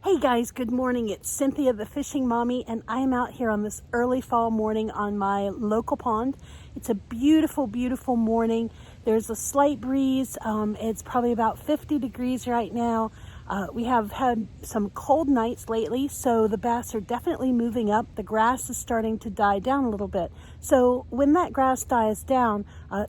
Hey guys, good morning. It's Cynthia the Fishing Mommy, and I'm out here on this early fall morning on my local pond. It's a beautiful, beautiful morning. There's a slight breeze. It's probably about 50 degrees right now. We have had some cold nights lately, so the bass are definitely moving up. The grass is starting to die down a little bit. So when that grass dies down,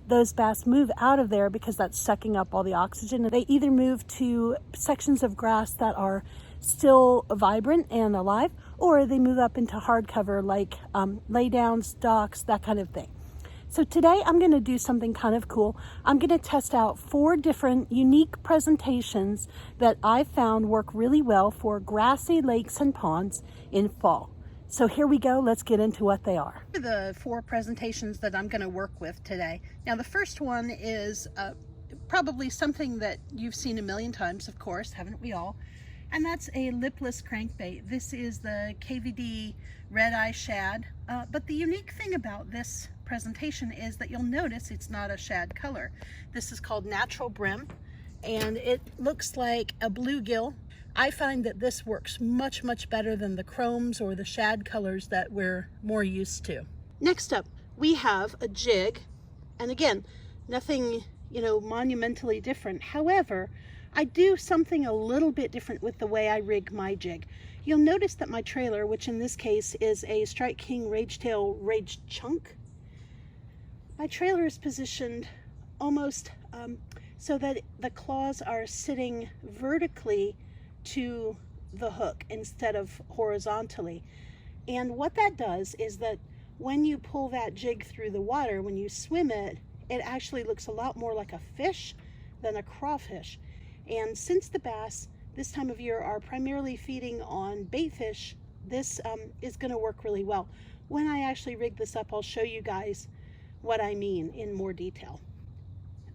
those bass move out of there because that's sucking up all the oxygen. They either move to sections of grass that are still vibrant and alive, or they move up into hardcover like laydowns, docks, that kind of thing. So today I'm going to do something kind of cool. I'm going to test out 4 different unique presentations that I found work really well for grassy lakes and ponds in fall. So here we go. Let's get into what they are. The 4 presentations that I'm going to work with today. Now the first one is probably something that you've seen a million times, of course, haven't we all? And that's a lipless crankbait. This is the KVD red eye shad. But the unique thing about this presentation is that you'll notice it's not a shad color. This is called natural brim, and it looks like a bluegill. I find that this works much, much better than the chromes or the shad colors that we're more used to. Next up, we have a jig. And again, nothing, monumentally different. However, I do something a little bit different with the way I rig my jig. You'll notice that my trailer, which in this case is a Strike King Ragetail Rage Chunk, my trailer is positioned almost so that the claws are sitting vertically to the hook instead of horizontally. And what that does is that when you pull that jig through the water, when you swim it, it actually looks a lot more like a fish than a crawfish. And since the bass this time of year are primarily feeding on bait fish, this is going to work really well. When I actually rig this up, I'll show you guys what I mean in more detail.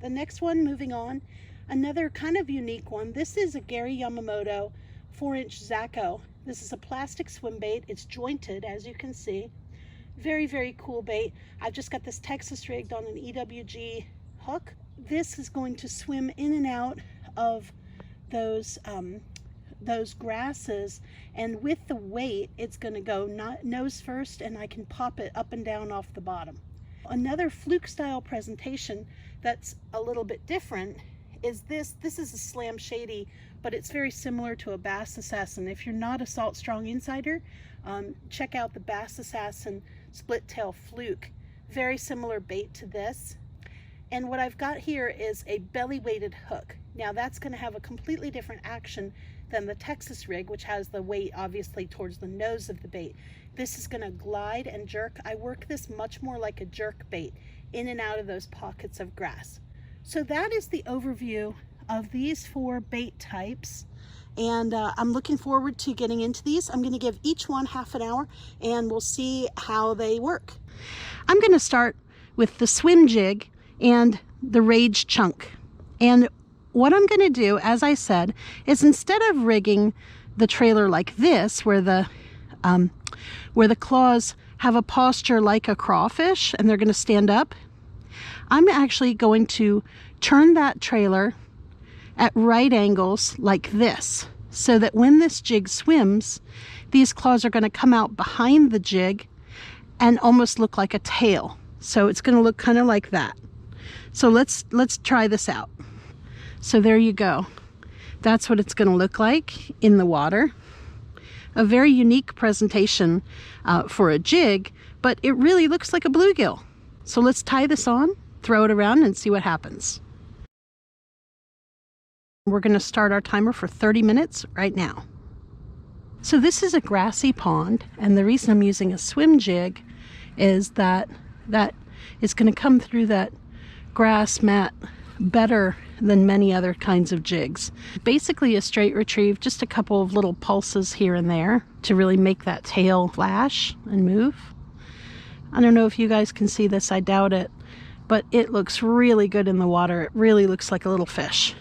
The next one, moving on, another kind of unique one. This is a Gary Yamamoto 4-inch Zaco. This is a plastic swim bait. It's jointed, as you can see. Very, very cool bait. I've just got this Texas rigged on an EWG hook. This is going to swim in and out of those grasses, and with the weight it's going to go nose first, and I can pop it up and down off the bottom. Another fluke style presentation that's a little bit different is this is a Slam Shady, but it's very similar to a Bass Assassin. If you're not a Salt Strong insider, check out the Bass Assassin split tail fluke. Very similar bait to this. And what I've got here is a belly weighted hook. Now that's going to have a completely different action than the Texas rig, which has the weight obviously towards the nose of the bait. This is going to glide and jerk. I work this much more like a jerk bait in and out of those pockets of grass. So that is the overview of these 4 bait types. And I'm looking forward to getting into these. I'm going to give each one half an hour and we'll see how they work. I'm going to start with the swim jig and the Rage Chunk. And what I'm going to do, as I said, is instead of rigging the trailer like this, where the claws have a posture like a crawfish and they're going to stand up, I'm actually going to turn that trailer at right angles like this, so that when this jig swims, these claws are going to come out behind the jig and almost look like a tail. So it's going to look kind of like that. So let's try this out. So there you go. That's what it's going to look like in the water. A very unique presentation for a jig, but it really looks like a bluegill. So let's tie this on, throw it around, and see what happens. We're going to start our timer for 30 minutes right now. So this is a grassy pond, and the reason I'm using a swim jig is that it's going to come through that grass mat better than many other kinds of jigs. Basically a straight retrieve, just a couple of little pulses here and there to really make that tail flash and move. I don't know if you guys can see this, I doubt it, but it looks really good in the water. It really looks like a little fish.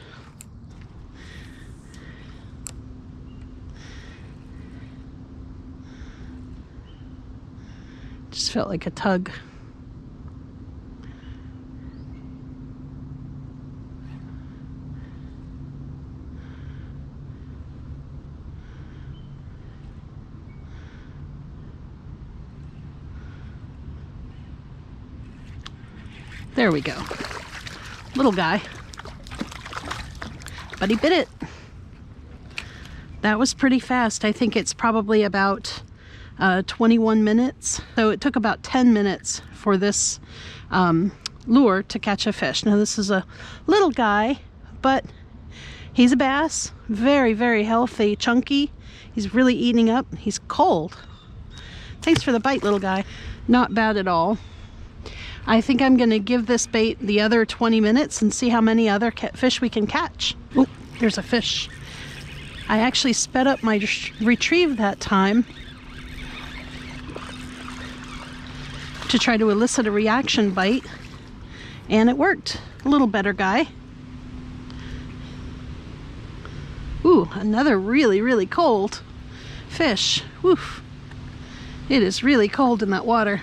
Just felt like a tug. There we go. Little guy. But he bit it. That was pretty fast. I think it's probably about 21 minutes. So it took about 10 minutes for this lure to catch a fish. Now this is a little guy, but he's a bass. Very, very healthy, chunky. He's really eating up. He's cold. Thanks for the bite, little guy. Not bad at all. I think I'm going to give this bait the other 20 minutes and see how many other fish we can catch. Oh, there's a fish. I actually sped up my retrieve that time to try to elicit a reaction bite, and it worked. A little better guy. Ooh, another really, really cold fish. Woof. It is really cold in that water.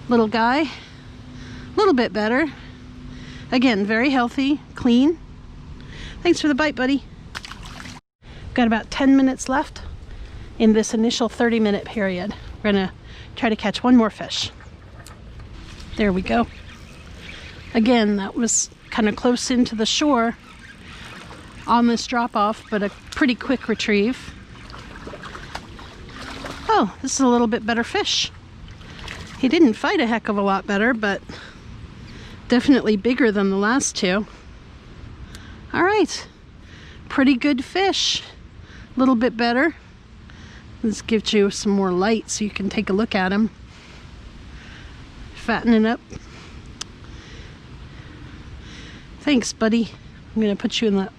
Little guy, a little bit better. Again, very healthy, clean. Thanks for the bite, buddy. Got about 10 minutes left in this initial 30-minute period. We're gonna try to catch one more fish. There we go. Again, that was kind of close into the shore on this drop-off, but a pretty quick retrieve. Oh, this is a little bit better fish. He didn't fight a heck of a lot better, but definitely bigger than the last two. All right, pretty good fish. A little bit better. This gives you some more light so you can take a look at him. Fattening up. Thanks, buddy. I'm gonna put you in that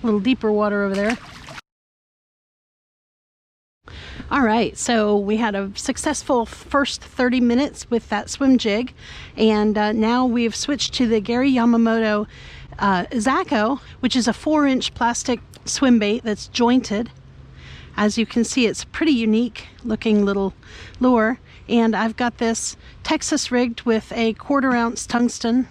little deeper water over there. All right, so we had a successful first 30 minutes with that swim jig, and now we've switched to the Gary Yamamoto Zaco, which is a 4-inch plastic swim bait that's jointed. As you can see, it's a pretty unique looking little lure, and I've got this Texas rigged with a 1/4 ounce tungsten.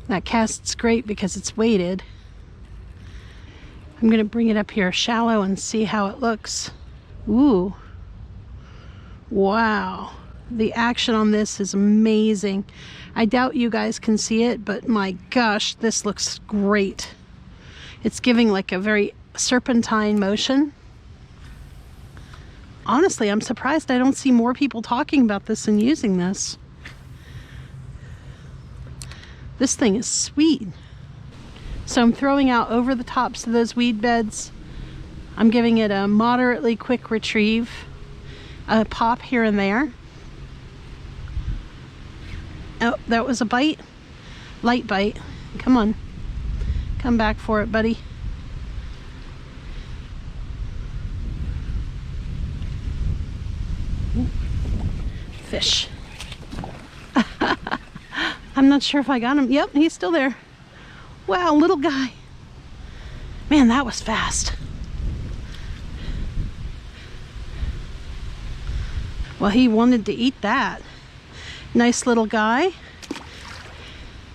That casts great because it's weighted. I'm going to bring it up here shallow and see how it looks. Ooh. Wow. The action on this is amazing. I doubt you guys can see it, but my gosh, this looks great. It's giving like a very serpentine motion. Honestly, I'm surprised I don't see more people talking about this and using this. This thing is sweet. So I'm throwing out over the tops of those weed beds. I'm giving it a moderately quick retrieve, a pop here and there. Oh, that was a bite. Light bite. Come on. Come back for it, buddy. Fish. I'm not sure if I got him. Yep, he's still there. Wow, little guy. Man, that was fast. Well, he wanted to eat that. Nice little guy.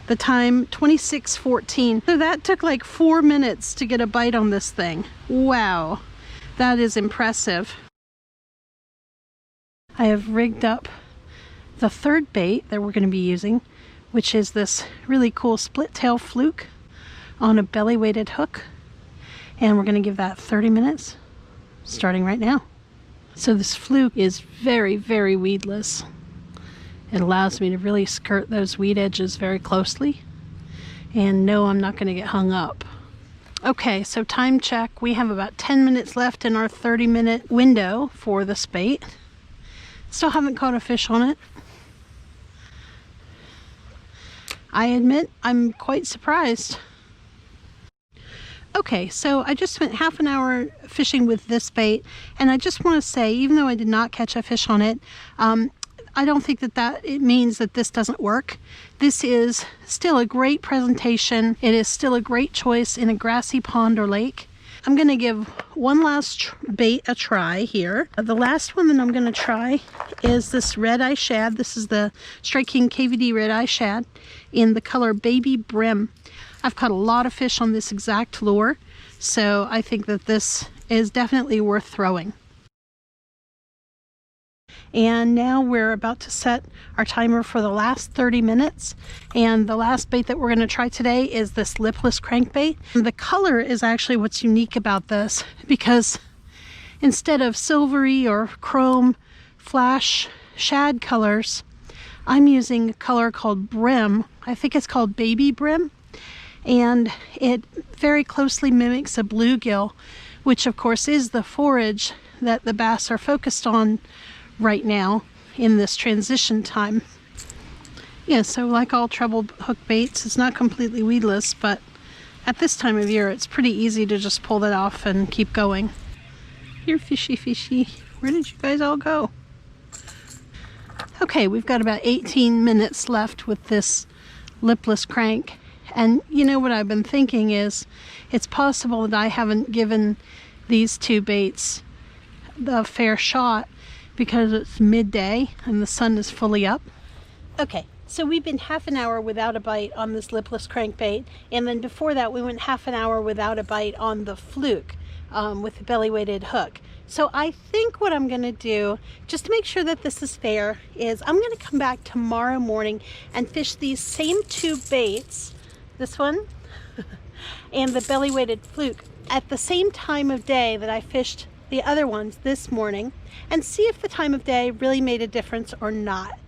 The time 26:14. So that took like 4 minutes to get a bite on this thing. Wow, that is impressive. I have rigged up the third bait that we're going to be using, which is this really cool split tail fluke on a belly weighted hook, and we're going to give that 30 minutes starting right now. So this fluke is very, very weedless. It allows me to really skirt those weed edges very closely, and no, I'm not going to get hung up. Okay, so time check. We have about 10 minutes left in our 30-minute window for this bait. Still haven't caught a fish on it. I admit I'm quite surprised. Okay, so I just spent half an hour fishing with this bait, and I just want to say, even though I did not catch a fish on it, I don't think that it means that this doesn't work. This is still a great presentation. It is still a great choice in a grassy pond or lake. I'm going to give one last bait a try here. The last one that I'm going to try is this red eye shad. This is the Strike King KVD red eye shad in the color Baby Brim. I've caught a lot of fish on this exact lure, so I think that this is definitely worth throwing. And now we're about to set our timer for the last 30 minutes. And the last bait that we're going to try today is this lipless crankbait. The color is actually what's unique about this, because instead of silvery or chrome flash shad colors, I'm using a color called brim. I think it's called baby brim. And it very closely mimics a bluegill, which of course is the forage that the bass are focused on right now in this transition time. Yeah, so like all treble hook baits, it's not completely weedless, but at this time of year it's pretty easy to just pull that off and keep going. Here, fishy fishy, where did you guys all go? Okay, we've got about 18 minutes left with this lipless crank. And you know what I've been thinking is, it's possible that I haven't given these two baits the fair shot because it's midday and the sun is fully up. Okay, so we've been half an hour without a bite on this lipless crankbait, and then before that we went half an hour without a bite on the fluke with the belly weighted hook. So I think what I'm going to do, just to make sure that this is fair, is I'm going to come back tomorrow morning and fish these same two baits, this one and the belly weighted fluke, at the same time of day that I fished the other ones this morning, and see if the time of day really made a difference or not.